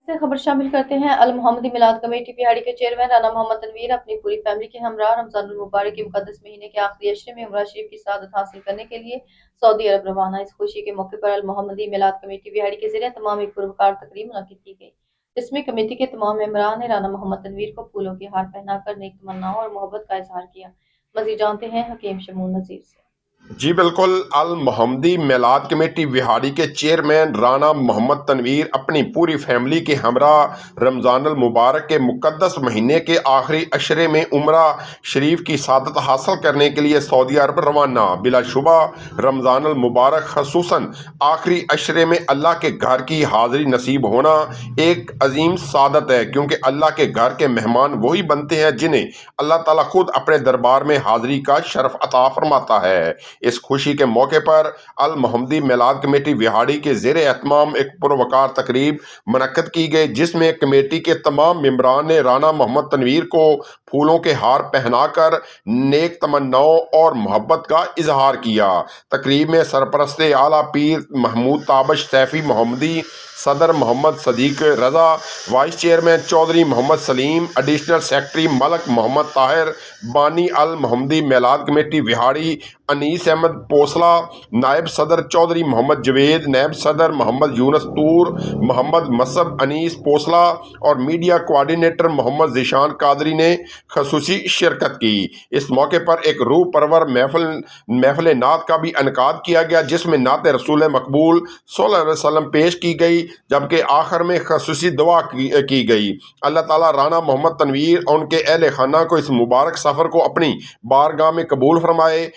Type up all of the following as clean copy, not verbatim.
से खबर शामिल करते हैं। अल मोहम्मदी मिलाद कमेटी बिहाड़ी के चेयरमैन राना मोहम्मद तनवीर अपनी पूरी फैमिली के हमरा रमजानुल मुबारक के मुकद्दस महीने के आखिरी अशरे में उम्रा शरीफ की सआदत हासिल करने के लिए सऊदी अरब रवाना। इस खुशी के मौके पर अल मोहम्मदी मिलाद कमेटी बिहाड़ी के ज़रिए तमाम एक पुरवकार तकरीब मुनक्किद की गई, जिसमें कमेटी के तमाम मेंबरान ने राना मोहम्मद तनवीर को फूलों के हार पहनाकर नेक तमन्नाओं और मोहब्बत का इजहार किया। मज़ीद जानते हैं हकीम शमून नज़ीर से। जी बिल्कुल। अल मोहम्मदी मिलाद कमेटी बिहाड़ी के चेयरमैन राना मोहम्मद तनवीर अपनी पूरी फैमिली के हमरा रमज़ानुल मुबारक के मुकद्दस महीने के आखिरी अशरे में उम्रा शरीफ की सआदत हासिल करने के लिए सऊदी अरब रवाना। बिलाशुबा रमज़ानुल मुबारक खसूसन आखिरी अशरे में अल्लाह के घर की हाज़िरी नसीब होना एक अजीम सआदत है, क्योंकि अल्लाह के घर के मेहमान वही बनते हैं जिन्हें अल्लाह ताला खुद अपने दरबार में हाज़िरी का शरफ अता फरमाता है। इस खुशी के मौके पर अल मोहम्मदी मिलाद कमेटी बिहाड़ी के ज़ेर एहतमाम एक पुरवकार तकरीब मुनक्किद की गई, जिसमें कमेटी के तमाम मेंबरान ने राना मोहम्मद तनवीर को फूलों के हार पहनाकर नेक तमन्नाओं और मोहब्बत का इजहार किया। तकरीब में सरपरस्ते आला पीर महमूद ताबश सैफी मोहम्मदी, सदर Mohammad Sadiq Raza, vice chairman Chaudhry Mohammad Salim, additional secretary Malik Mohammad Tahir, बानी अल मोहम्मदी मिलाद कमेटी बिहाड़ी अनीस अहमद पोसला, नायब सदर चौधरी मोहम्मद जवेद, नायब सदर मोहम्मद यूनस तूर, मोहम्मद मसब अनीस पोसला और मीडिया कोऑर्डिनेटर मोहम्मद ज़ीशान कादरी ने खसूसी शिरकत की। इस मौके पर एक रूह परवर महफिल नात का भी इनकाद किया गया, जिसमें नात रसूल मकबूल सल्लल्लाहु अलैहि वसल्लम पेश की गई, जबकि आखिर में खसूसी दुआ की गई। अल्लाह ताला राना मोहम्मद तनवीर और उनके अहले खाना को इस मुबारक सफ़र को अपनी बारगाह में कबूल फरमाए।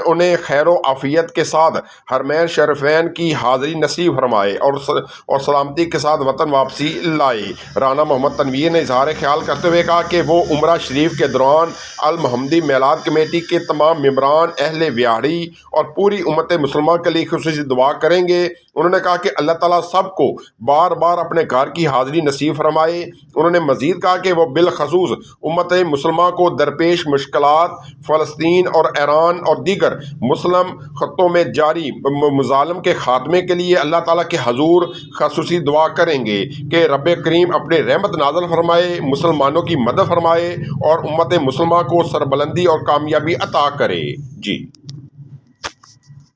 उन्हें खैर आफियत के साथ हरमैन शरीफैन की हाज़िरी नसीब फरमाए और सलामती के साथ वतन वापसी लाए। राना मोहम्मद तनवीर ने इजहार ख्याल करते हुए कहा कि वो उम्रा शरीफ के दौरान अल मोहम्मदी मिलाद कमेटी के तमाम मेंबरान, अहले बिहाड़ी और पूरी उम्मत मुसलमान के लिए खुसूसी दुआ करेंगे। उन्होंने कहा कि अल्लाह ताला सबको बार बार अपने घर की हाज़िरी नसीब फरमाए। उन्होंने मज़ीद कहा कि वह बिलखसूस उम्मत मुसलमान को दरपेश मुश्किलात फ़लस्तीन और ईरान और दीगर मुस्लिम ख़त्तों में जारी मुज़ालम के ख़ात्मे के लिए अल्लाह ताला के हजूर खसूसी दुआ करेंगे कि रब करीम अपने रहमत नाज़िल फरमाए, मुसलमानों की मदद फरमाए और उम्मत मुसलमान को सरबलंदी और कामयाबी अता करे। जी।